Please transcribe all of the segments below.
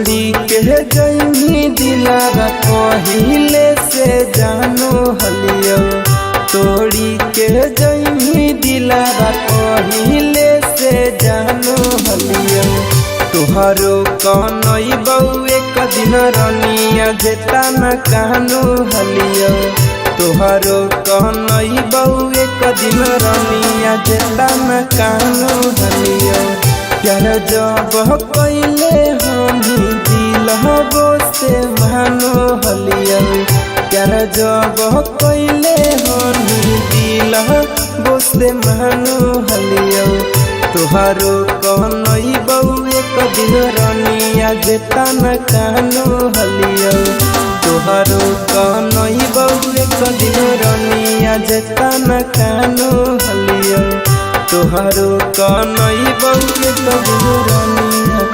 तोड़ी के जैनी दिलावा पहिले से जानो हलियो तोड़ी के जैनी दिलावा पहिले से जानो हलियो तुहरो कनई बऊ एक दिन रनिया जेता न कानो हलियो तुहरो कनई बऊ एक दिन रनिया जेता न कानो हलियो प्यार जब कैले हमी दिलहबो से मानो हलियो प्यार जब कैले हमी दिलहबो से मानो हलियो तुहारो कनई बऊ एक दिन रनिया जेता न कानो हलियो तुहारो कनई बऊ एक दिन रनिया जेता न कानो हलियो तुहारो कनई बऊ एक दिन रनिया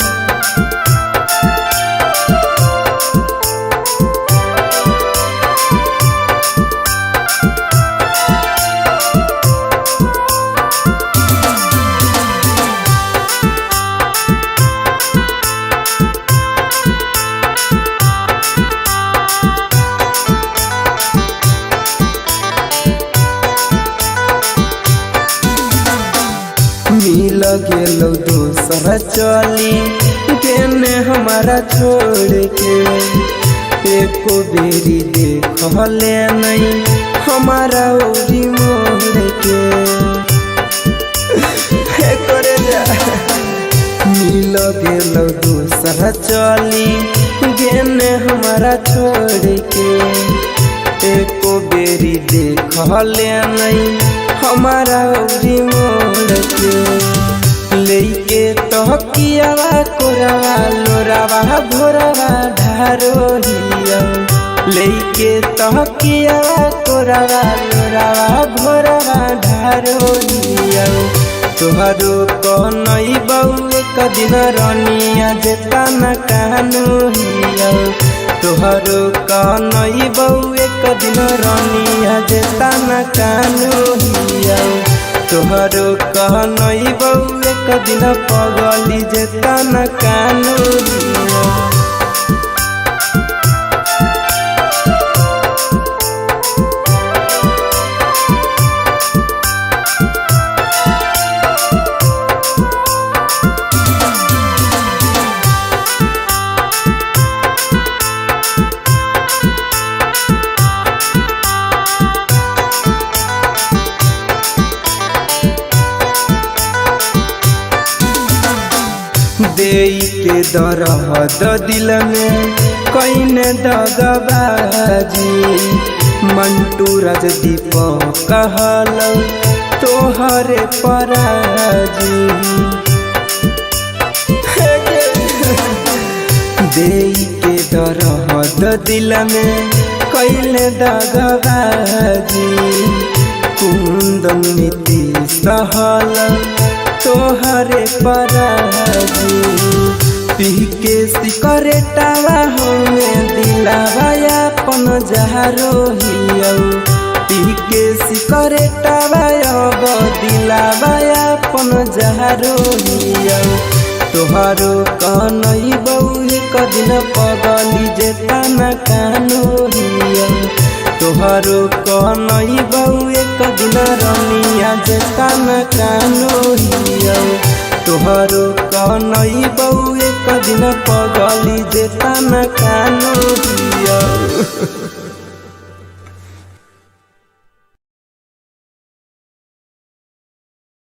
मिल गेलो दूसरा चली केने हमारा छोड़ के एको बेरी देखले नहीं हमारा ओरी मोड़ के मिल गेलो दूसरा चली केने हमारा छोड़ के एको बेरी देखले नहीं हमारा ओरी मोड़ के लेके तहकियावा कोरावा लोरावा भोरावा ढारो हिया लेके तहकियावा कोरावा लोरावा भोरावा ढारो हिया तुहरो कनई बऊ एक दिन रनिया जेता न कानो हिया तुहरो कनई बऊ एक दिन रनिया जेता न कानो हिया तुहरो कनई बऊ एक दिन पगली जेता न कानो हिया देई के दरद दिल में कईने दगबाजी मंटू राजदीप कहल तोहरे पराजी देई के दरद दिल में कईने दगबाजी कुंदन नीति सहल तोहरे पराजी पी के सिकरेटावा हमें दिलावा अपन जहारो हियो पी के सिकरेटावा अब दिलावा अपन जहारो हियो तोहरो कनई बऊ एक दिन पगली जेता न कानो हियो तोहरो कनई बऊ एक दिन रनिया जेता न कानो हियो तोहरो कनई बऊ एक दिन पगली जेता न कानो हियो।